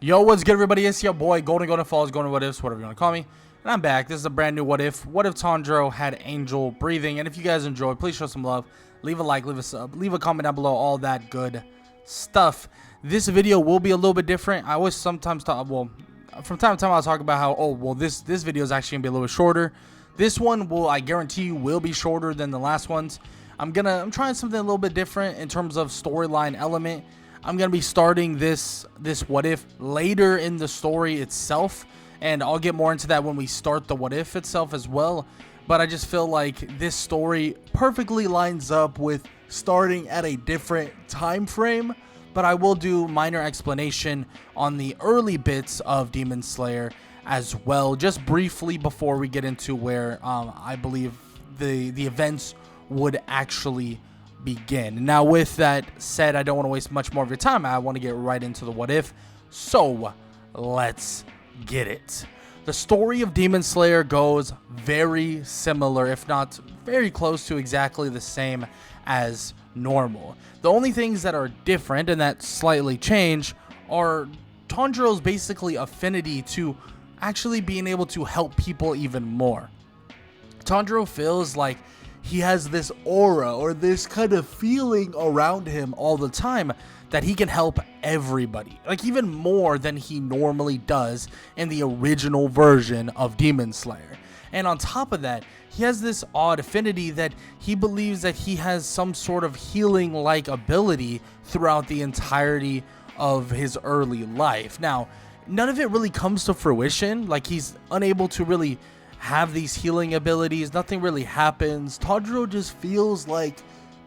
Yo, what's good, everybody? It's your boy Golden Falls, Golden What Ifs, whatever you want to call me. And I'm back. This is a brand new What If. What if Tanjiro had angel breathing? And if you guys enjoy, please show some love. Leave a like, leave a sub, leave a comment down below, all that good stuff. This video will be a little bit different. I always sometimes talk, from time to time I'll talk about how, this video is actually going to be a little bit shorter. This one will, I guarantee you, will be shorter than the last ones. I'm trying something a little bit different in terms of storyline element. I'm going to be starting this what if later in the story itself, and I'll get more into that when we start the what if itself as well. But I just feel like this story perfectly lines up with starting at a different time frame. But I will do minor explanation on the early bits of Demon Slayer as well, just briefly before we get into where I believe the events would actually begin. Now, with that said, I don't want to waste much more of your time. I want to get right into the what if. So let's get it. The story of Demon Slayer goes very similar, if not very close to exactly the same as normal. The only things that are different and that slightly change are Tanjiro's basically affinity to actually being able to help people even more. Tanjiro feels like he has this aura or this kind of feeling around him all the time that he can help everybody, like even more than he normally does in the original version of Demon Slayer. And on top of that, he has this odd affinity that he believes that he has some sort of healing-like ability throughout the entirety of his early life. Now, none of it really comes to fruition, like he's unable to really have these healing abilities. Nothing really happens. Tanjiro just feels like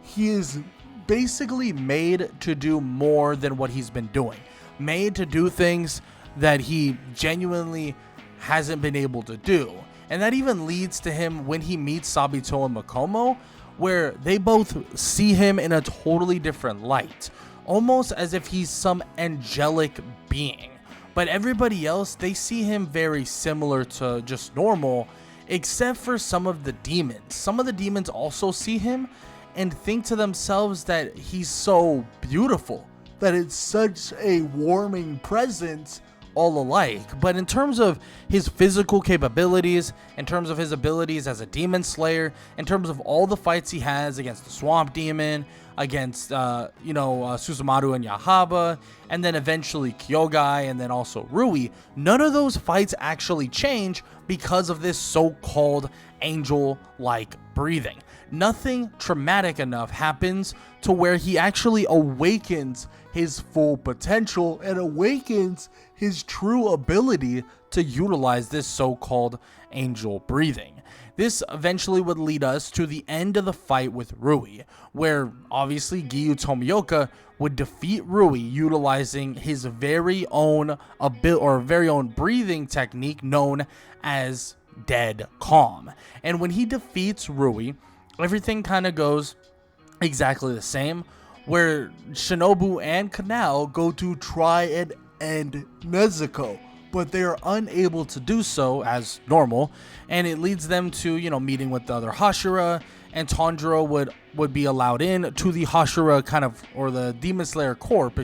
he is basically made to do more than what he's been doing, made to do things that he genuinely hasn't been able to do. And that even leads to him when he meets Sabito and Makomo, where they both see him in a totally different light, almost as if he's some angelic being. But everybody else, they see him very similar to just normal, except for some of the demons. Some of the demons also see him and think to themselves that he's so beautiful, that it's such a warming presence, all alike. But in terms of his physical capabilities, in terms of his abilities as a demon slayer, in terms of all the fights he has against the swamp demon, against Suzumaru and Yahaba, and then eventually Kyogai, and then also Rui, none of those fights actually change because of this so-called angel-like breathing. Nothing traumatic enough happens to where he actually awakens his full potential and awakens his true ability to utilize this so-called angel breathing. This eventually would lead us to the end of the fight with Rui, where obviously Giyu Tomioka would defeat Rui utilizing his very own breathing technique known as Dead Calm. And when he defeats Rui, everything kind of goes exactly the same, where Shinobu and Kanao go to try and end Nezuko, but they are unable to do so as normal, and it leads them to, meeting with the other Hashira, and Tanjiro would be allowed in to the Hashira or the Demon Slayer Corp,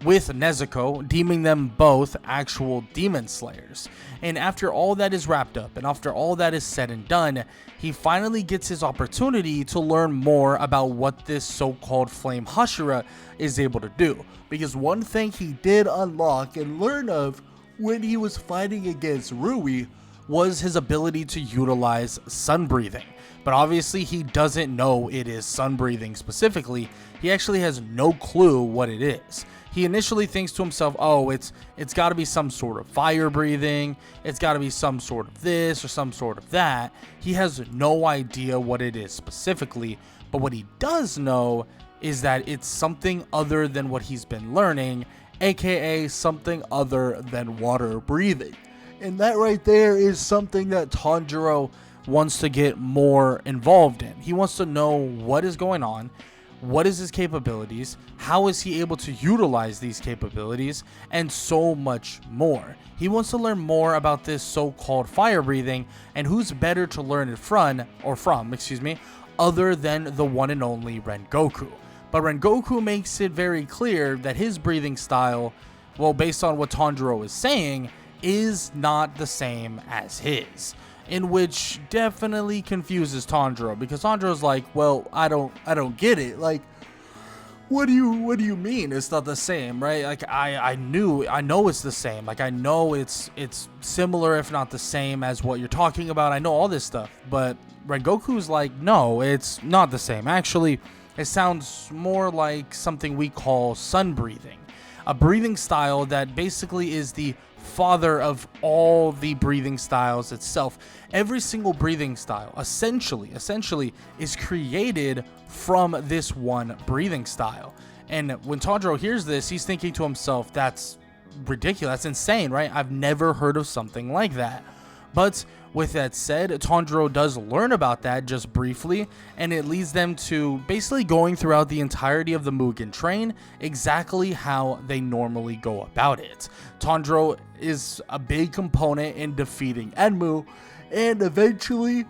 with Nezuko, deeming them both actual Demon Slayers. And after all that is wrapped up, and after all that is said and done, he finally gets his opportunity to learn more about what this so-called Flame Hashira is able to do. Because one thing he did unlock and learn of when he was fighting against Rui was his ability to utilize sun breathing. But obviously he doesn't know it is sun breathing specifically. He actually has no clue what it is. He initially thinks to himself, oh, it's got to be some sort of fire breathing. It's got to be some sort of this or some sort of that. He has no idea what it is specifically. But what he does know is that it's something other than what he's been learning, aka something other than water breathing. And that right there is something that Tanjiro wants to get more involved in. He wants to know what is going on, what is his capabilities, how is he able to utilize these capabilities, and so much more. He wants to learn more about this so-called fire breathing, and who's better to learn it from, other than the one and only Rengoku. But Rengoku makes it very clear that his breathing style well, based on what Tanjiro is saying, is not the same as his, in which definitely confuses Tanjiro, because Tanjiro's like, well, I don't get it. Like, what do you mean it's not the same, right? Like, I know it's the same. Like, I know it's similar, if not the same, as what you're talking about. I know all this stuff, but Rengoku's like, no, it's not the same. Actually, it sounds more like something we call sun breathing, a breathing style that basically is the father of all the breathing styles itself. Every single breathing style essentially is created from this one breathing style. And when Tanjiro hears this, he's thinking to himself, that's ridiculous, that's insane, right? I've never heard of something like that. But with that said, Tanjiro does learn about that just briefly, and it leads them to basically going throughout the entirety of the Muggen Train exactly how they normally go about it. Tanjiro is a big component in defeating Enmu, and eventually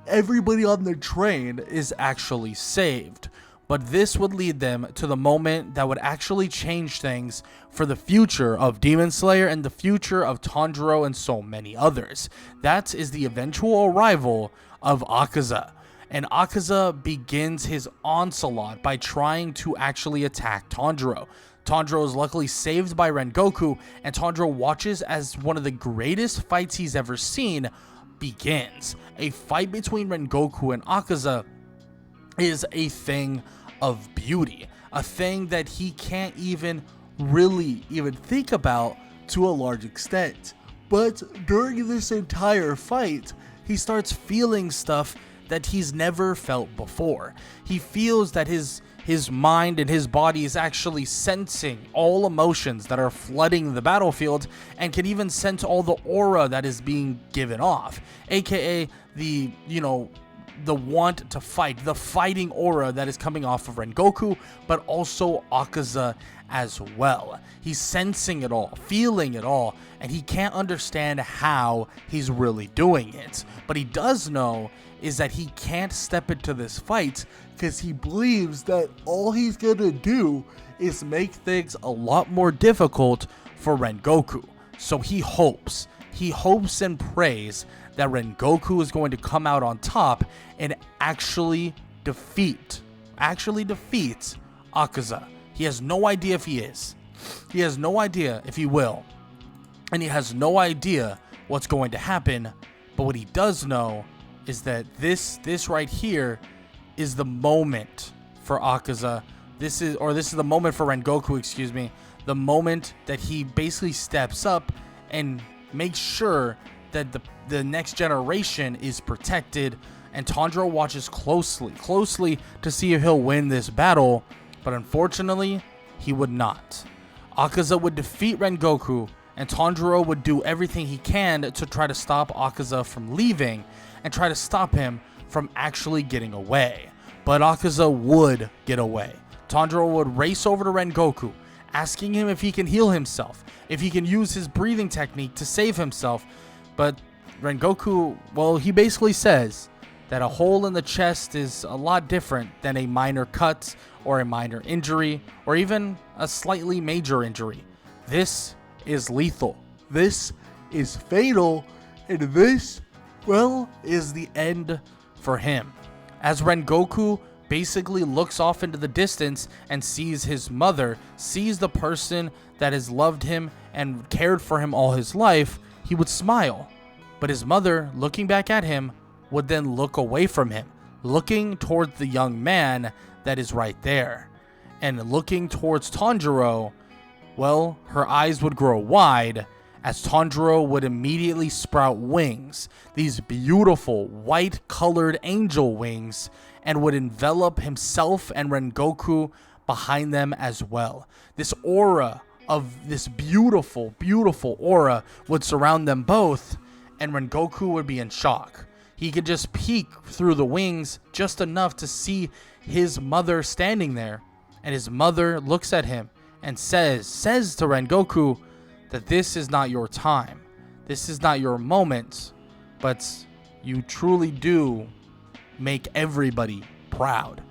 everybody on the train is actually saved. But this would lead them to the moment that would actually change things for the future of Demon Slayer and the future of Tanjiro and so many others. That is the eventual arrival of Akaza. And Akaza begins his onslaught by trying to actually attack Tanjiro. Tanjiro is luckily saved by Rengoku, and Tanjiro watches as one of the greatest fights he's ever seen begins. A fight between Rengoku and Akaza is a thing of beauty, a thing that he can't really think about to a large extent. But during this entire fight, he starts feeling stuff that he's never felt before. He feels that his mind and his body is actually sensing all emotions that are flooding the battlefield, and can even sense all the aura that is being given off, aka the want to fight, the fighting aura that is coming off of Rengoku, but also Akaza as well. He's sensing it all, feeling it all, and he can't understand how he's really doing it. But he does know is that he can't step into this fight because he believes that all he's gonna do is make things a lot more difficult for Rengoku. So he hopes and prays that Rengoku is going to come out on top and actually defeats Akaza. He has no idea if he is. He has no idea if he will. And he has no idea what's going to happen. But what he does know is that this right here is the moment for Akaza. This is the moment for Rengoku, excuse me. The moment that he basically steps up and makes sure that the next generation is protected, and Tanjiro watches closely to see if he'll win this battle, but unfortunately, he would not. Akaza would defeat Rengoku, and Tanjiro would do everything he can to try to stop Akaza from leaving, and try to stop him from actually getting away. But Akaza would get away. Tanjiro would race over to Rengoku, asking him if he can heal himself, if he can use his breathing technique to save himself. But Rengoku, well, he basically says that a hole in the chest is a lot different than a minor cut or a minor injury or even a slightly major injury. This is lethal. This is fatal. And this, well, is the end for him. As Rengoku basically looks off into the distance and sees his mother, sees the person that has loved him and cared for him all his life, he would smile. But his mother, looking back at him, would then look away from him, looking towards the young man that is right there. And looking towards Tanjiro, well, her eyes would grow wide as Tanjiro would immediately sprout wings, these beautiful white-colored angel wings, and would envelop himself and Rengoku behind them as well. This aura of this beautiful aura would surround them both, and Rengoku would be in shock. He could just peek through the wings just enough to see his mother standing there, and his mother looks at him and says to Rengoku that this is not your time, this is not your moment, but you truly do make everybody proud.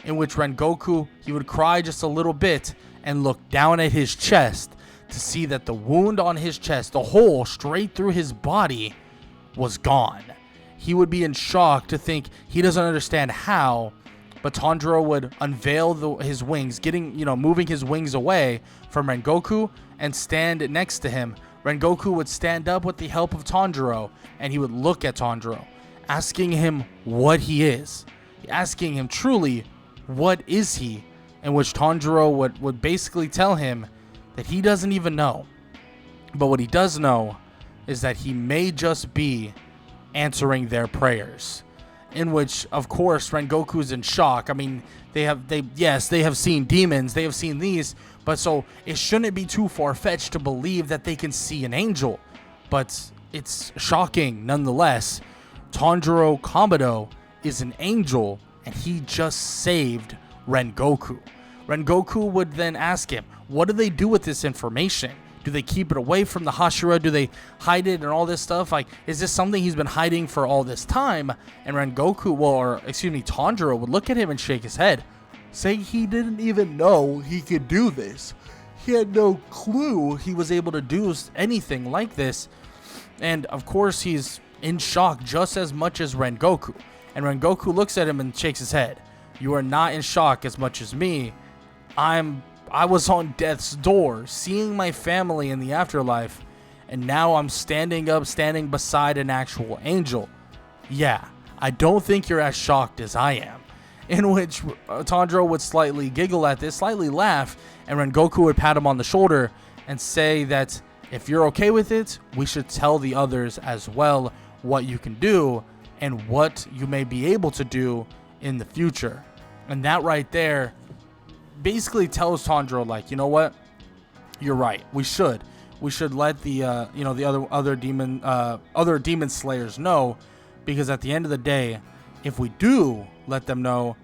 In which Rengoku, he would cry just a little bit and look down at his chest to see that the wound on his chest, the hole straight through his body, was gone. He would be in shock to think he doesn't understand how, but Tanjiro would unveil his wings, moving his wings away from Rengoku and stand next to him. Rengoku would stand up with the help of Tanjiro, and he would look at Tanjiro, asking him what he is, asking him truly, what is he? In which Tanjiro would basically tell him that he doesn't even know. But what he does know is that he may just be answering their prayers. In which, of course, Rengoku's in shock. I mean, they have seen demons, they have seen these, but so it shouldn't be too far-fetched to believe that they can see an angel. But it's shocking nonetheless. Tanjiro Kamado is an angel, and he just saved Rengoku. Rengoku would then ask him, what do they do with this information? Do they keep it away from the Hashira? Do they hide it and all this stuff? Like, is this something he's been hiding for all this time? And Tanjiro would look at him and shake his head, saying he didn't even know he could do this. He had no clue he was able to do anything like this. And of course, he's in shock just as much as Rengoku. And Rengoku looks at him and shakes his head. You are not in shock as much as me. I was on death's door, seeing my family in the afterlife, and now I'm standing beside an actual angel. Yeah, I don't think you're as shocked as I am. In which Tanjiro would slightly giggle at this, slightly laugh, and Rengoku would pat him on the shoulder and say that if you're okay with it, we should tell the others as well what you can do and what you may be able to do in the future. And that right there basically tells Tanjiro, like, you know what, you're right, we should let the other demon slayers know, because at the end of the day, if we do let them know,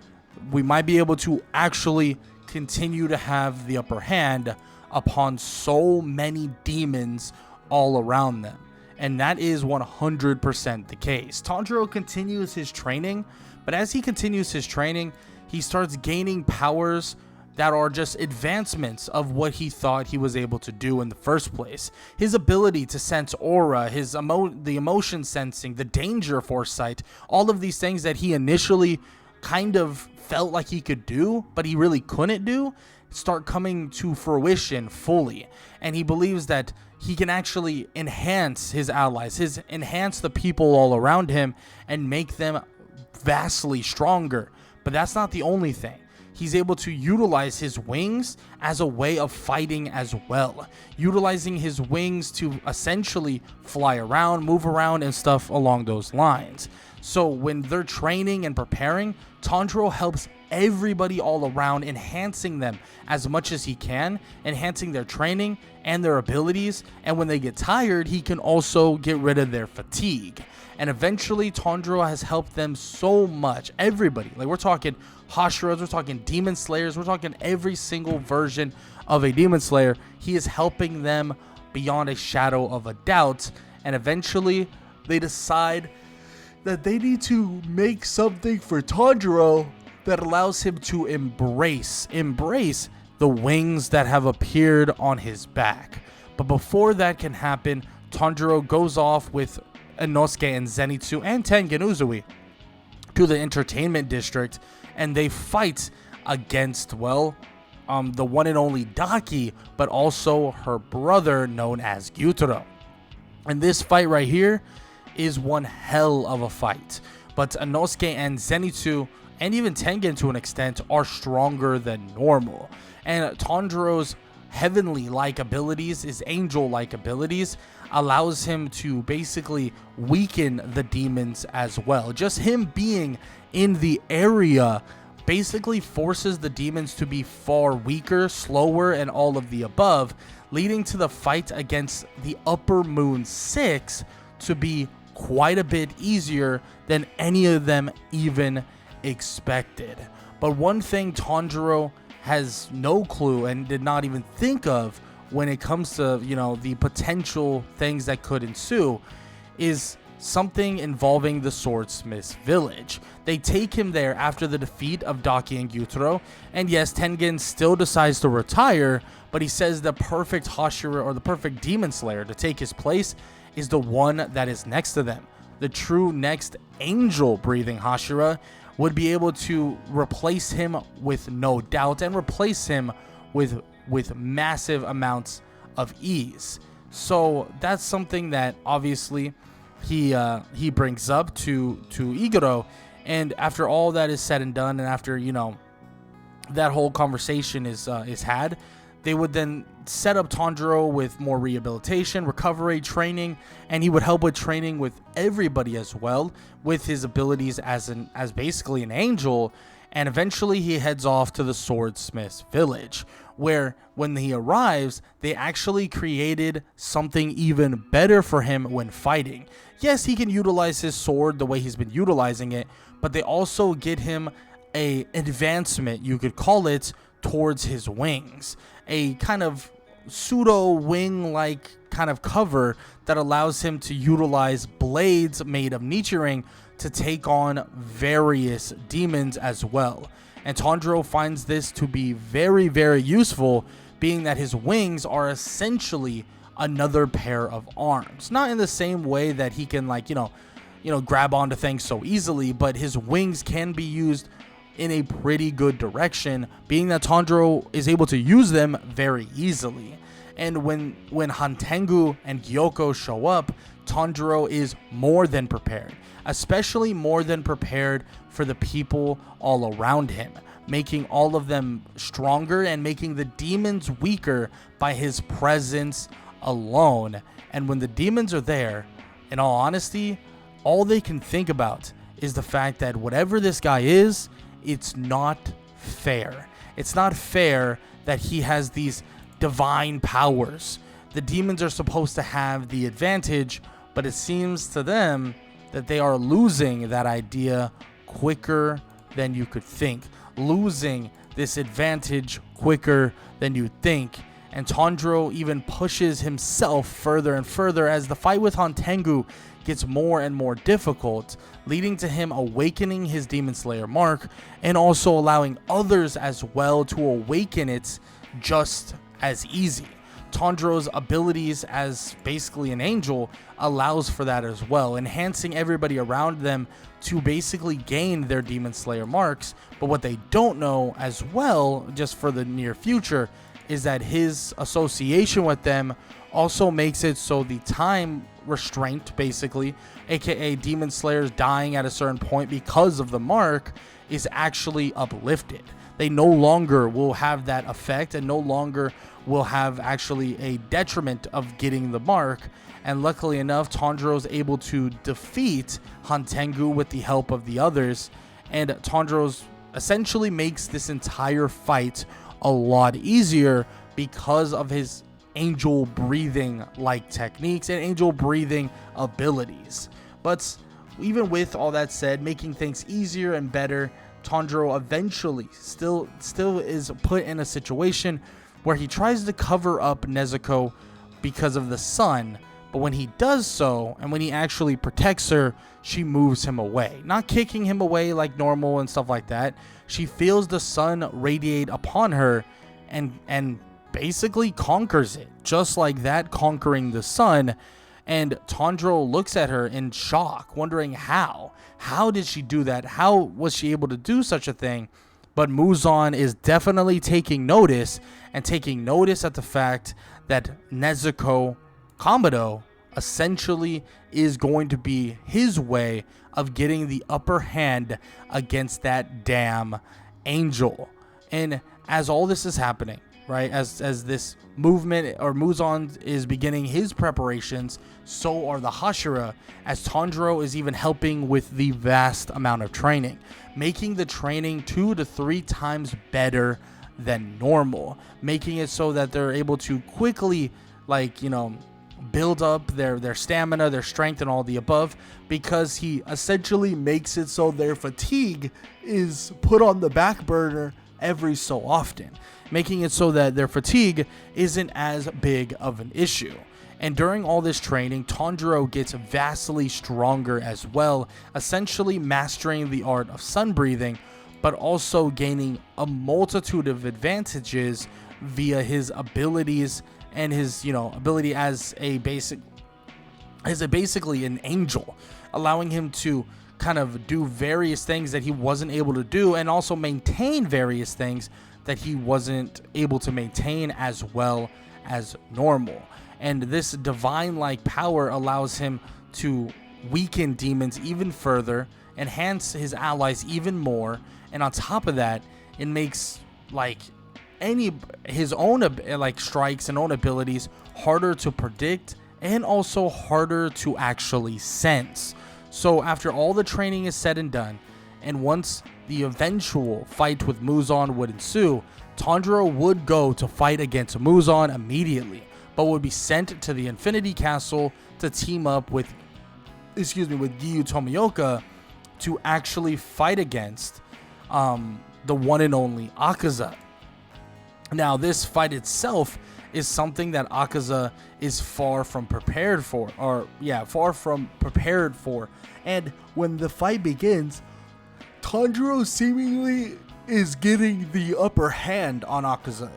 we might be able to actually continue to have the upper hand upon so many demons all around them. And that is 100% the case. Tanjiro continues his training, but as he continues his training, he starts gaining powers that are just advancements of what he thought he was able to do in the first place. His ability to sense aura, the emotion sensing, the danger foresight, all of these things that he initially kind of felt like he could do, but he really couldn't do, start coming to fruition fully. And he believes that he can actually enhance his allies, enhance the people all around him, and make them vastly stronger. But that's not the only thing. He's able to utilize his wings as a way of fighting as well. Utilizing his wings to essentially fly around, move around, and stuff along those lines. So when they're training and preparing, Tanjiro helps everybody all around, enhancing them as much as he can, enhancing their training and their abilities. And when they get tired, he can also get rid of their fatigue. And eventually, Tanjiro has helped them so much. Everybody, like, we're talking Hashiras, we're talking Demon Slayers, we're talking every single version of a Demon Slayer. He is helping them beyond a shadow of a doubt. And eventually, they decide that they need to make something for Tanjiro that allows him to embrace the wings that have appeared on his back. But before that can happen, Tanjiro goes off with Inosuke and Zenitsu and Tengen Uzui to the entertainment district, and they fight against, the one and only Daki, but also her brother known as Gyutaro. And this fight right here is one hell of a fight. But Inosuke and Zenitsu, and even Tengen to an extent, are stronger than normal. And Tanjiro's heavenly-like abilities, his angel-like abilities, allows him to basically weaken the demons as well. Just him being in the area basically forces the demons to be far weaker, slower, and all of the above, leading to the fight against the Upper Moon 6 to be quite a bit easier than any of them even expected. But one thing Tanjiro has no clue and did not even think of when it comes to, the potential things that could ensue is something involving the Swordsmith Village. They take him there after the defeat of Daki and Gyutaro, and yes, Tengen still decides to retire, but he says the perfect Hashira, or the perfect Demon Slayer to take his place, is the one that is next to them. The true next angel-breathing Hashira would be able to replace him with no doubt, and replace him with massive amounts of ease. So that's something that obviously he brings up to Iguro, and after all that is said and done, and after, you know, that whole conversation is had, they would then set up Tanjiro with more rehabilitation, recovery, training, and he would help with training with everybody as well, with his abilities as basically an angel. And eventually he heads off to the Swordsmith Village, where when he arrives, they actually created something even better for him when fighting. Yes, he can utilize his sword the way he's been utilizing it, but they also get him a advancement, you could call it, towards his wings. A kind of pseudo wing-like kind of cover that allows him to utilize blades made of Nichiren to take on various demons as well. And Tanjiro finds this to be very, very useful, being that his wings are essentially another pair of arms. Not in the same way that he can, like, you know, grab onto things so easily, but his wings can be used in a pretty good direction, being that Tanjiro is able to use them very easily. And when Hantengu and Gyoko show up, Tanjiro is more than prepared, especially more than prepared for the people all around him, making all of them stronger and making the demons weaker by his presence alone. And when the demons are there, in all honesty, all they can think about is the fact that whatever this guy is, it's not fair. It's not fair that he has these divine powers. The demons are supposed to have the advantage, but it seems to them that they are losing that idea quicker than you could think. Losing this advantage quicker than you think. And Tanjiro even pushes himself further and further as the fight with Hantengu gets more and more difficult, leading to him awakening his Demon Slayer mark and also allowing others as well to awaken it just as easy. Tanjiro's abilities as basically an angel allows for that as well, enhancing everybody around them to basically gain their Demon Slayer marks. But what they don't know as well, just for the near future, is that his association with them also makes it so the time restraint, basically, aka Demon Slayers dying at a certain point because of the mark, is actually uplifted. They no longer will have that effect and no longer will have actually a detriment of getting the mark. And luckily enough, Tanjiro is able to defeat Hantengu with the help of the others, and Tanjiro essentially makes this entire fight a lot easier because of his angel breathing like techniques and angel breathing abilities. But even with all that said, making things easier and better, Tanjiro eventually still is put in a situation where he tries to cover up Nezuko because of the sun, but when he does so, and when he actually protects her, she moves him away. Not kicking him away like normal and stuff like that. She feels the sun radiate upon her and basically conquers it, just like that, conquering the sun. And Tanjiro looks at her in shock, wondering how did she do that? How was she able to do such a thing? But Muzan is definitely taking notice, and taking notice at the fact that Nezuko Kamado essentially is going to be his way of getting the upper hand against that damn angel. And as all this is happening, right, as this movement, or Muzan is beginning his preparations, so are the Hashira, as Tanjiro is even helping with the vast amount of training, making the training 2 to 3 times better than normal, making it so that they're able to quickly, like, you know, build up their stamina, their strength, and all the above, because he essentially makes it so their fatigue is put on the back burner every so often, making it so that their fatigue isn't as big of an issue. And during all this training, Tanjiro gets vastly stronger as well, essentially mastering the art of sun breathing, but also gaining a multitude of advantages via his abilities and his, ability as basically an angel, allowing him to kind of do various things that he wasn't able to do, and also maintain various things that he wasn't able to maintain as well as normal. And this divine-like power allows him to weaken demons even further, enhance his allies even more, and on top of that, it makes his own strikes and own abilities harder to predict and also harder to actually sense. So after all the training is said and done, and once the eventual fight with Muzan would ensue, Tanjiro would go to fight against Muzan immediately, but would be sent to the Infinity Castle to team up with Giyu Tomioka to actually fight against the one and only Akaza. Now, this fight itself is something that Akaza is far from prepared for. And when the fight begins, Tanjiro seemingly is getting the upper hand on Akaza.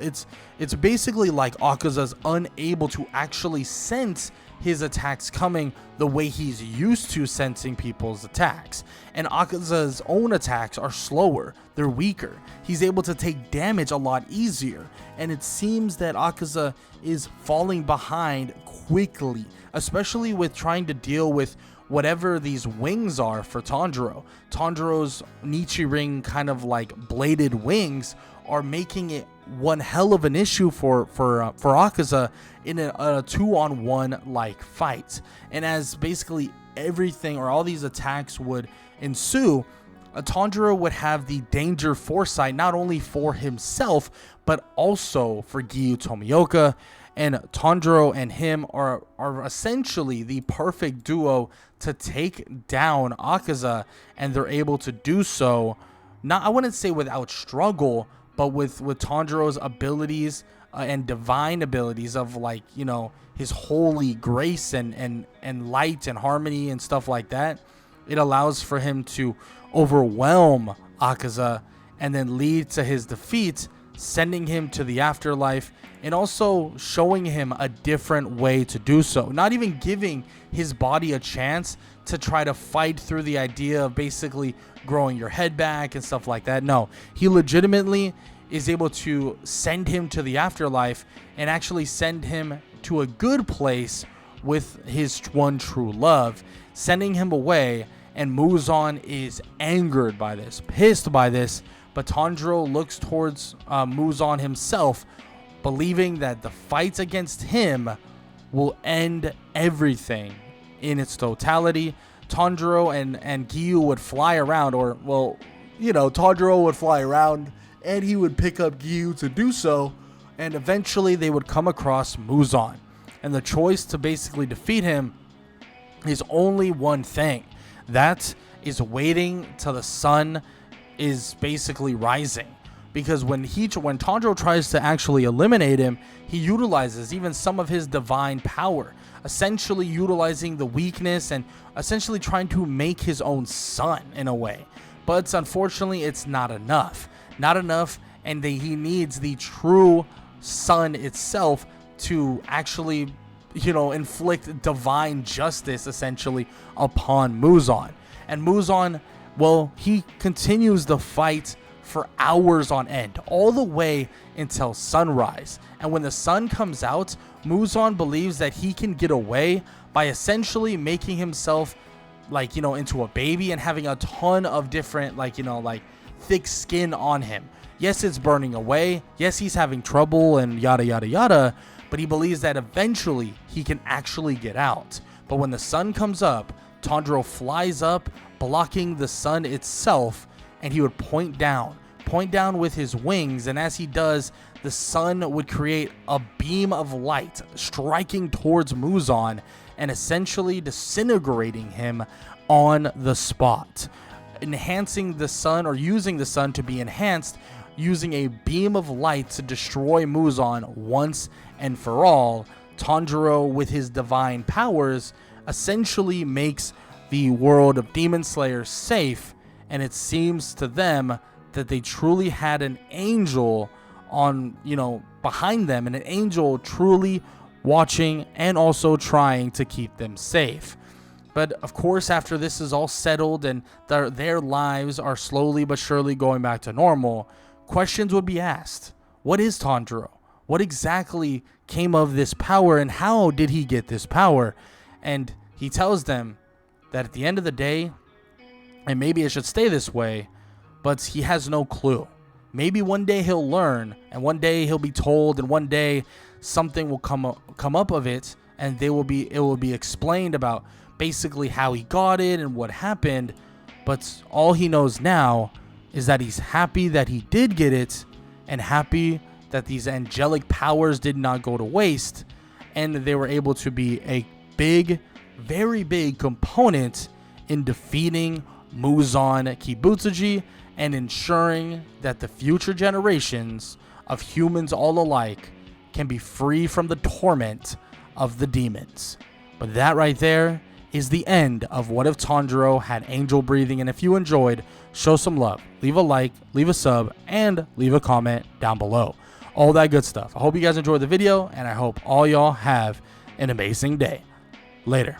It's basically like Akaza's unable to actually sense his attacks coming the way he's used to sensing people's attacks. And Akaza's own attacks are slower, they're weaker. He's able to take damage a lot easier, and it seems that Akaza is falling behind quickly, especially with trying to deal with whatever these wings are for Tanjiro. Tanjiro's Nichirin kind of like bladed wings are making it one hell of an issue for Akaza in a 2-on-1 like fight. And as basically everything or all these attacks would ensue, Tanjiro would have the danger foresight not only for himself but also for Giyu Tomioka. And Tanjiro and him are essentially the perfect duo to take down Akaza, and they're able to do so, I wouldn't say without struggle, but with Tanjiro's abilities and divine abilities of his holy grace and light and harmony and stuff like that. It allows for him to overwhelm Akaza and then lead to his defeat, sending him to the afterlife, and also showing him a different way to do so. Not even giving his body a chance to try to fight through the idea of basically growing your head back and stuff like that. No, he legitimately is able to send him to the afterlife and actually send him to a good place with his one true love, sending him away. And Muzan is angered by this, pissed by this, but Tanjiro looks towards Muzan himself, believing that the fight against him will end everything in its totality. Tanjiro and Giyu would fly around, Tanjiro would fly around and he would pick up Giyu to do so, and eventually they would come across Muzan. And the choice to basically defeat him is only one thing. That is waiting till the sun is basically rising. Because when Tanjiro tries to actually eliminate him, he utilizes even some of his divine power, essentially utilizing the weakness and essentially trying to make his own sun in a way. But unfortunately, it's not enough. And he needs the true sun itself to actually, inflict divine justice essentially upon Muzan. And Muzan, he continues the fight for hours on end, all the way until sunrise. And when the sun comes out, Muzan believes that he can get away by essentially making himself into a baby and having a ton of different thick skin on him. Yes, it's burning away. Yes, he's having trouble and yada yada yada, but he believes that eventually he can actually get out. But when the sun comes up, Tanjiro flies up, blocking the sun itself, and he would point down with his wings, and as he does, the sun would create a beam of light striking towards Muzan and essentially disintegrating him on the spot, enhancing the sun, or using the sun to be enhanced, using a beam of light to destroy Muzan once and for all, Tanjiro, with his divine powers, essentially makes the world of Demon Slayers safe, and it seems to them that they truly had an angel on, behind them, and an angel truly watching and also trying to keep them safe. But of course, after this is all settled and their lives are slowly but surely going back to normal, questions would be asked. What is Tanjiro? What exactly came of this power, and how did he get this power? And he tells them that at the end of the day, and maybe it should stay this way, but he has no clue. Maybe one day he'll learn, and one day he'll be told, and one day something will come up of it, and it will be explained about basically how he got it and what happened. But all he knows now is that he's happy that he did get it, and happy that these angelic powers did not go to waste, and they were able to be a big, very big component in defeating Muzan Kibutsuji and ensuring that the future generations of humans all alike can be free from the torment of the demons. But that right there is the end of What If Tanjiro Had Angel Breathing. And if you enjoyed, show some love. Leave a like, leave a sub, and leave a comment down below. All that good stuff. I hope you guys enjoyed the video, and I hope all y'all have an amazing day. Later.